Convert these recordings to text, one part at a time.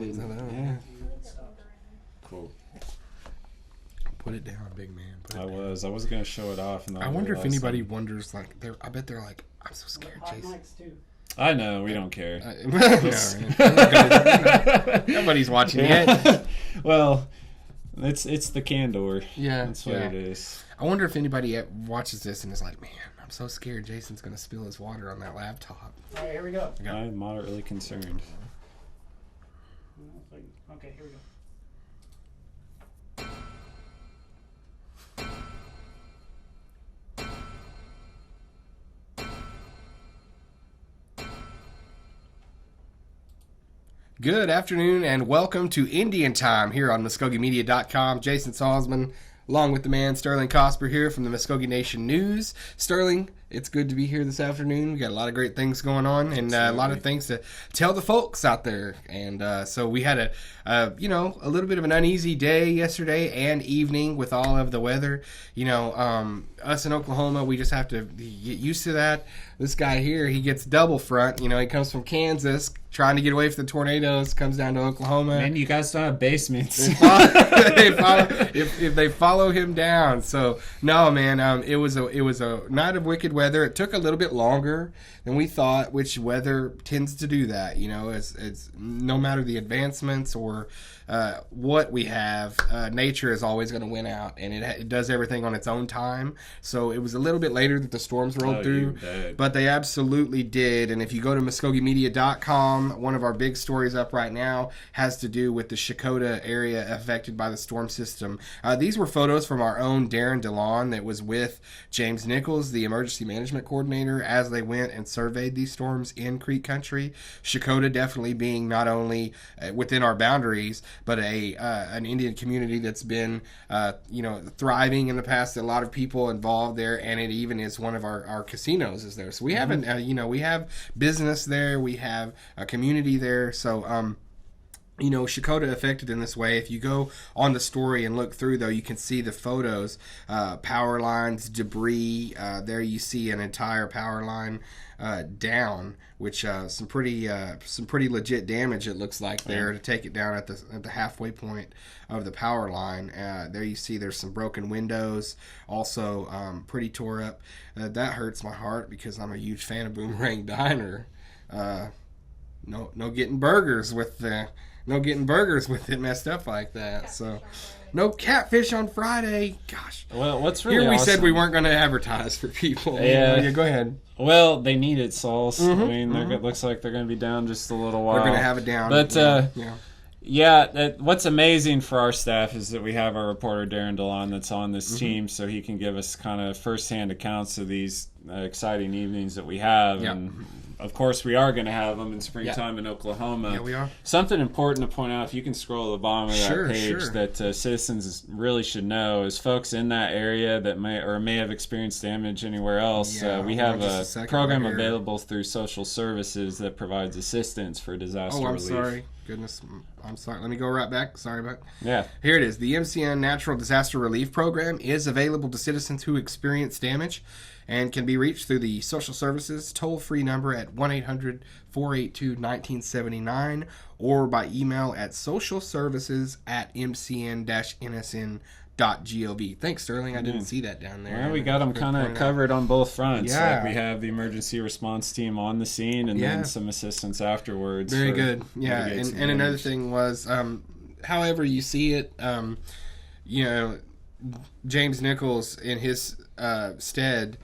Yeah. Cool. Put it down, big man. I was going to show it off. And I wonder if anybody wonders, like, I bet they're like, I'm so scared, Jason. I know, we don't care. Nobody's watching yet. Well, it's the candor. Yeah. That's what it is. I wonder if anybody watches this and is like, man, I'm so scared Jason's going to spill his water on that laptop. All right, here we go. I'm moderately concerned. Okay, here we go. Good afternoon and welcome to Indian Time here on MuskogeeMedia.com. Jason Salzman along with the man Sterling Cosper here from the Muskogee Nation News. Sterling, it's good to be here this afternoon. We got a lot of great things going on and a lot of things to tell the folks out there. And so we had a little bit of an uneasy day yesterday and evening with all of the weather. Us in Oklahoma, we just have to get used to that. This guy here, he gets double front. He comes from Kansas, trying to get away from the tornadoes, comes down to Oklahoma. Man, you guys don't have basements. If they follow him down. So, no, man, it was a night of wicked weather. It took a little bit longer than we thought, which weather tends to do that. It's no matter the advancements or what we have, nature is always going to win out, and it does everything on its own time. So it was a little bit later that the storms rolled through, but they absolutely did. And if you go to MuskogeeMedia.com, one of our big stories up right now has to do with the Shakota area affected by the storm system. These were photos from our own Darren DeLon that was with James Nichols, the emergency management coordinator, as they went and surveyed these storms in Creek Country. Shakota definitely being not only within our boundaries, but an Indian community that's been thriving in the past. A lot of people involved there, and it even is one of our casinos is there. So we have we have business there, we have a community there. So Shakota affected in this way. If you go on the story and look through, though, you can see the photos, power lines, debris. There you see an entire power line down, which some pretty legit damage it looks like there to take it down at the halfway point of the power line. There you see there's some broken windows, also pretty tore up. That hurts my heart because I'm a huge fan of Boomerang Diner. No getting burgers with it messed up like that. So, no catfish on Friday. Gosh. Well, what's really here we awesome, said we weren't going to advertise for people. Yeah. Go ahead. Well, they need it, Sauls. I mean, it looks like they're going to be down just a little while. They're going to have it down. But what's amazing for our staff is that we have our reporter Darren DeLon that's on this team, so he can give us kind of firsthand accounts of these exciting evenings that we have. Yep. And of course, we are going to have them in springtime in Oklahoma. Yeah, we are. Something important to point out, if you can scroll to the bottom of that page, that citizens really should know is folks in that area that may have experienced damage anywhere else. We have a program available through social services that provides assistance for disaster relief. Sorry. Goodness, I'm sorry. Let me go right back. Sorry about that. Yeah. Here it is. The MCN Natural Disaster Relief Program is available to citizens who experience damage and can be reached through the social services toll-free number at 1-800-482-1979 or by email at socialservices@mcn-nsn.gov. Thanks, Sterling. I didn't see that down there. Well, we got them kind of covered on both fronts. Yeah. Like we have the emergency response team on the scene and then some assistance afterwards. Very good. Yeah, and another thing was, however you see it, James Nichols in his stead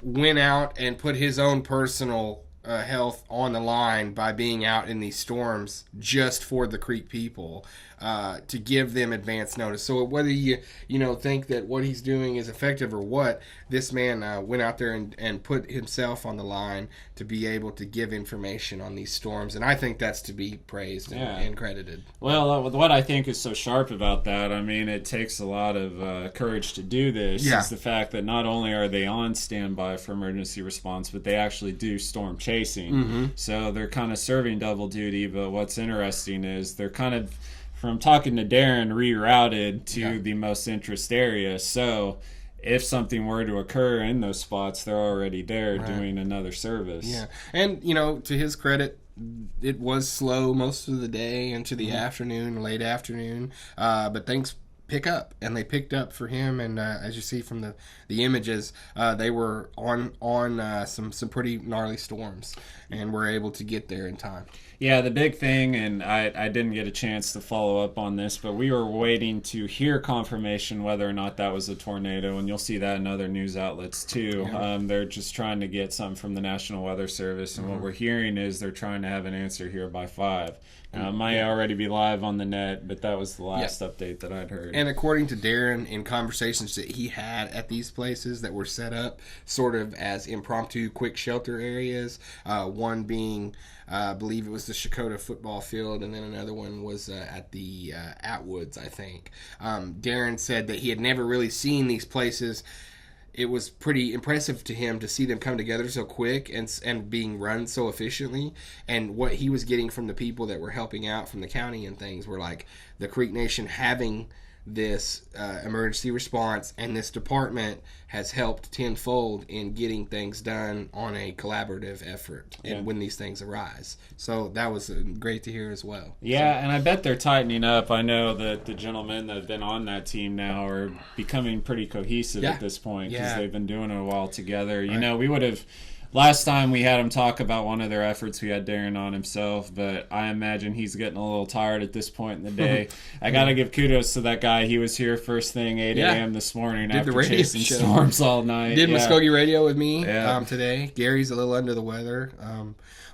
went out and put his own personal health on the line by being out in these storms just for the Creek people, to give them advance notice. So whether you think that what he's doing is effective or what, this man went out there and put himself on the line to be able to give information on these storms, and I think that's to be praised and credited. Well, what I think is so sharp about that, I mean, it takes a lot of courage to do this, is the fact that not only are they on standby for emergency response, but they actually do storm chasing. So they're kind of serving double duty, but what's interesting is they're kind of, from talking to Darren, rerouted to the most interest area. So if something were to occur in those spots, they're already there doing another service. Yeah. And, you know, to his credit, it was slow most of the day into the afternoon, late afternoon, but things pick up, and they picked up for him. And as you see from the images, they were on some pretty gnarly storms, and were able to get there in time. Yeah, the big thing, and I didn't get a chance to follow up on this, but we were waiting to hear confirmation whether or not that was a tornado, and you'll see that in other news outlets too. Yeah. They're just trying to get something from the National Weather Service, and what we're hearing is they're trying to have an answer here by 5. It might already be live on the net, but that was the last update that I'd heard. And according to Darren, in conversations that he had at these places that were set up sort of as impromptu quick shelter areas, one being, I believe it was the Shakota football field, and then another one was at the Atwoods, I think. Darren said that he had never really seen these places. It was pretty impressive to him to see them come together so quick and being run so efficiently. And what he was getting from the people that were helping out from the county and things were like the Creek Nation having this emergency response, and this department has helped tenfold in getting things done on a collaborative effort and when these things arise. So that was great to hear as well. Yeah, and I bet they're tightening up. I know that the gentlemen that have been on that team now are becoming pretty cohesive at this point, because they've been doing it a while together. You know, we would have... Last time we had him talk about one of their efforts, we had Darren on himself, but I imagine he's getting a little tired at this point in the day. I got to give kudos to that guy. He was here first thing, 8 a.m. this morning after chasing storms all night. Did Muskogee Radio with me today. Gary's a little under the weather.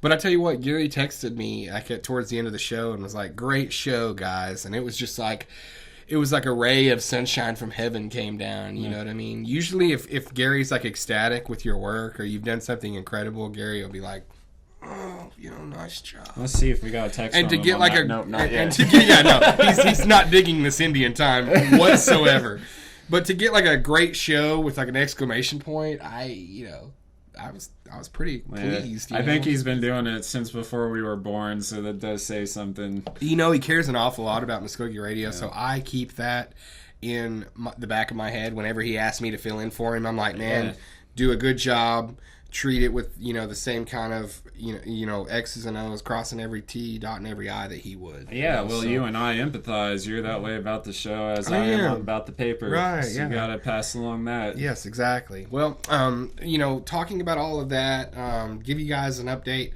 But I tell you what, Gary texted me towards the end of the show and was like, "Great show, guys." And it was just like... It was like a ray of sunshine from heaven came down, you know what I mean? Usually if Gary's like ecstatic with your work or you've done something incredible, Gary will be like, "Oh, you know, nice job." Let's see if we got a text and from to get him like on a that. Nope, not yet. He's not digging this Indian time whatsoever. But to get like a great show with like an exclamation point, I was pretty pleased. I think he's been doing it since before we were born, so that does say something. You know, he cares an awful lot about Muskogee Radio, so I keep that in the back of my head whenever he asks me to fill in for him. I'm like, man, do a good job. Treat it with, you know, the same kind of, you know, X's and O's, crossing every T, dotting every I that he would. Yeah, you and I empathize. You're that way about the show as I am about the paper. Right, so you got to pass along that. Yes, exactly. Well, you know, talking about all of that, give you guys an update.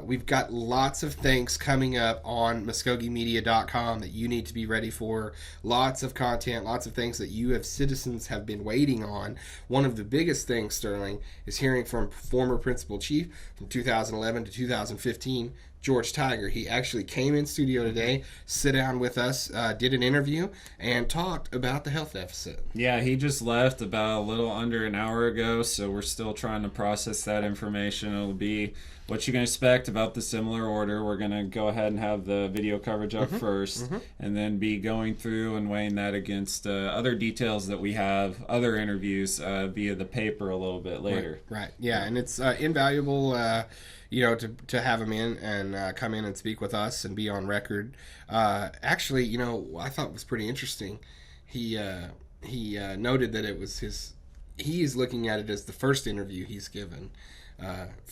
We've got lots of things coming up on MuskogeeMedia.com that you need to be ready for. Lots of content, lots of things that you as citizens have been waiting on. One of the biggest things, Sterling, is hearing from former Principal Chief from 2011 to 2015, George Tiger. He actually came in studio today, sit down with us, did an interview, and talked about the health deficit. Yeah, he just left about a little under an hour ago, so we're still trying to process that information. It'll be what you can expect about the similar order. We're going to go ahead and have the video coverage up first, and then be going through and weighing that against other details that we have, other interviews via the paper a little bit later. Right. Yeah, and it's invaluable you know, to have him in and come in and speak with us and be on record. Actually, you know, I thought it was pretty interesting. He noted that it was he is looking at it as the first interview he's given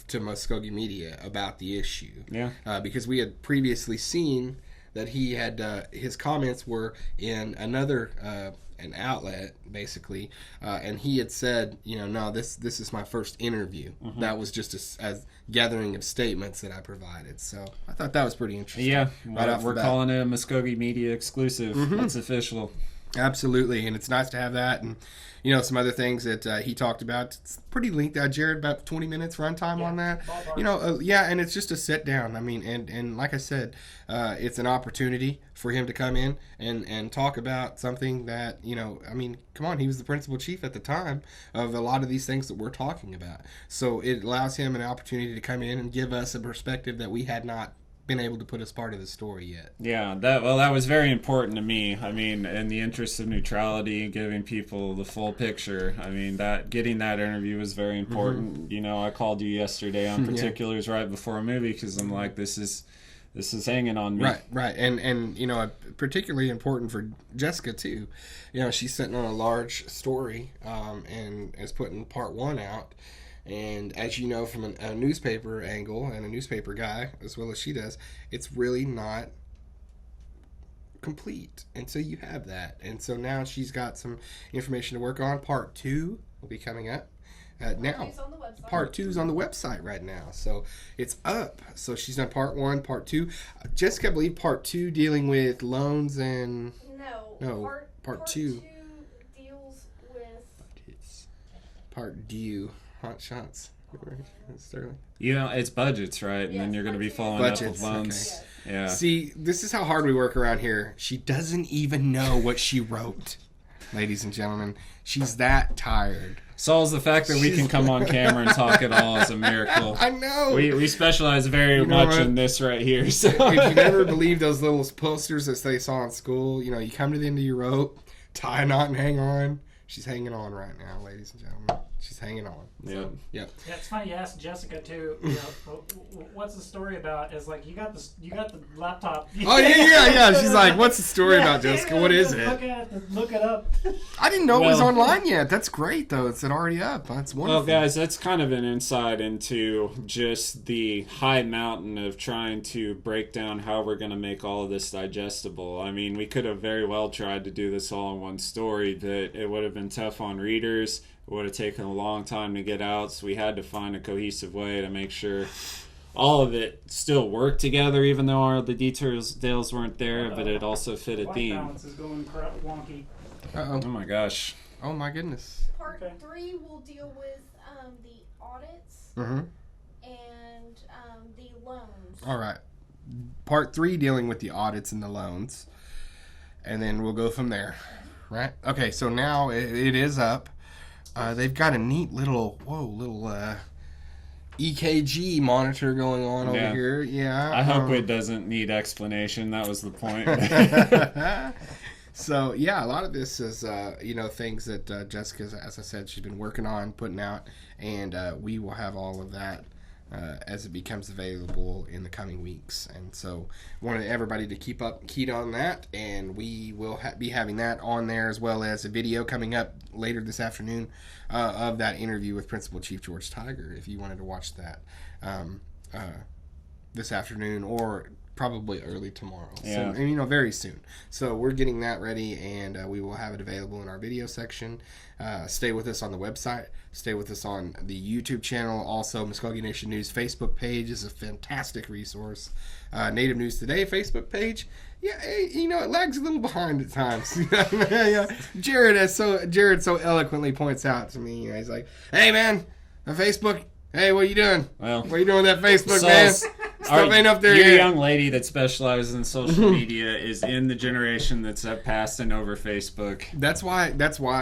to Muskogee Media about the issue. Yeah. Because we had previously seen that he had his comments were in another an outlet basically, and he had said, you know, no, this is my first interview. That was just a gathering of statements that I provided. So I thought that was pretty interesting. Yeah, we're calling it a Muskogee Media exclusive. It's official. Absolutely, and it's nice to have that, and you know, some other things that he talked about. It's pretty lengthy, Jared, about 20 minutes runtime on that. You know, and it's just a sit down. I mean, and like I said, it's an opportunity for him to come in and talk about something that, you know, I mean, come on, he was the principal chief at the time of a lot of these things that we're talking about. So it allows him an opportunity to come in and give us a perspective that we had not been able to put as part of the story yet. Yeah, that was very important to me. I mean, in the interest of neutrality and giving people the full picture, I mean, that getting that interview was very important. You know, I called you yesterday on particulars right before a movie because I'm like, this is This is hanging on me. Right. And you know, particularly important for Jessica too. You know, she's sitting on a large story and is putting part 1 out. And as you know, from a newspaper angle and a newspaper guy, as well as she does, it's really not complete until you have that. And so now she's got some information to work on. Part 2 will be coming up. Now, part 2 is on the website right now, so it's up. So she's done part 1, part 2. Jessica, I believe part 2 dealing with loans and part 2 deals with part due hot shots. Sterling. You know, it's budgets, right? And then you're going to be following up with loans. Okay. Yeah. See, this is how hard we work around here. She doesn't even know what she wrote, ladies and gentlemen. She's that tired. Saul's the fact that we can come on camera and talk at all is a miracle. I know. We specialize very much in this right here. So. If you never believe those little posters that they saw in school, you know, you come to the end of your rope, tie a knot and hang on. She's hanging on right now, ladies and gentlemen. She's hanging on. Yeah. Yeah, it's funny you asked Jessica too. You know, what's the story about? It's like you got the laptop. Oh yeah. She's like, what's the story about, Jessica? What is it? Look it up. I didn't know it was online yet. That's great though. It's already up. That's wonderful. Well, guys, that's kind of an insight into just the high mountain of trying to break down how we're going to make all of this digestible. I mean, we could have very well tried to do this all in one story, but it would have been tough on readers. It would have taken a long time to get out, so we had to find a cohesive way to make sure all of it still worked together, even though all the details weren't there, but it also fit a theme. Balance is going wonky. Uh-oh. Oh my gosh. Oh my goodness. Part 3 will deal with the audits Mm-hmm. and the loans. All right. Part 3 dealing with the audits and the loans. And then we'll go from there. Right? Okay, so now it is up. They've got a neat little EKG monitor going on over here. Yeah. I hope it doesn't need explanation. That was the point. So, yeah, a lot of this is, things that Jessica, as I said, she's been working on, putting out, and we will have all of that as it becomes available in the coming weeks. And so wanted everybody to keep up keyed on that, and we will be having that on there, as well as a video coming up later this afternoon of that interview with Principal Chief George Tiger, if you wanted to watch that this afternoon or probably early tomorrow. Yeah. So, very soon. So we're getting that ready, and we will have it available in our video section. Stay with us on the website. Stay with us on the YouTube channel. Also, Muskogee Nation News Facebook page is a fantastic resource. Native News Today Facebook page. Yeah, it lags a little behind at times. Yeah. Jared so eloquently points out to me. He's like, "Hey, man, on Facebook. Hey, what are you doing? Well, what are you doing with that Facebook, man? Stuff ain't up there your yet." young lady that specializes in social media is in the generation that's past and over Facebook. That's why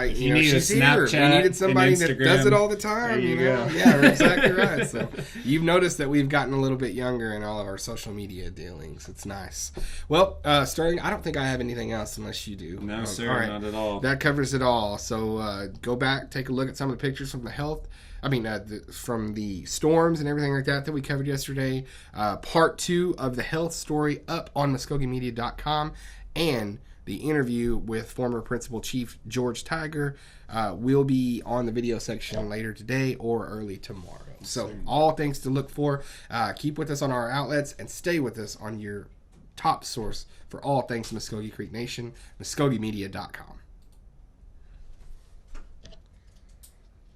you need she's a here. Snapchat, We needed somebody an that does it all the time. There you go. Yeah, exactly right. So you've noticed that we've gotten a little bit younger in all of our social media dealings. It's nice. Well, Sterling, I don't think I have anything else unless you do. No, sir, all right. not at all. That covers it all. So go back, take a look at some of the pictures from from the storms and everything like that we covered yesterday. Part 2 of the health story up on MuskogeeMedia.com, and the interview with former Principal Chief George Tiger will be on the video section later today or early tomorrow. So all things to look for. Keep with us on our outlets and stay with us on your top source for all things Muskogee Creek Nation, MuskogeeMedia.com.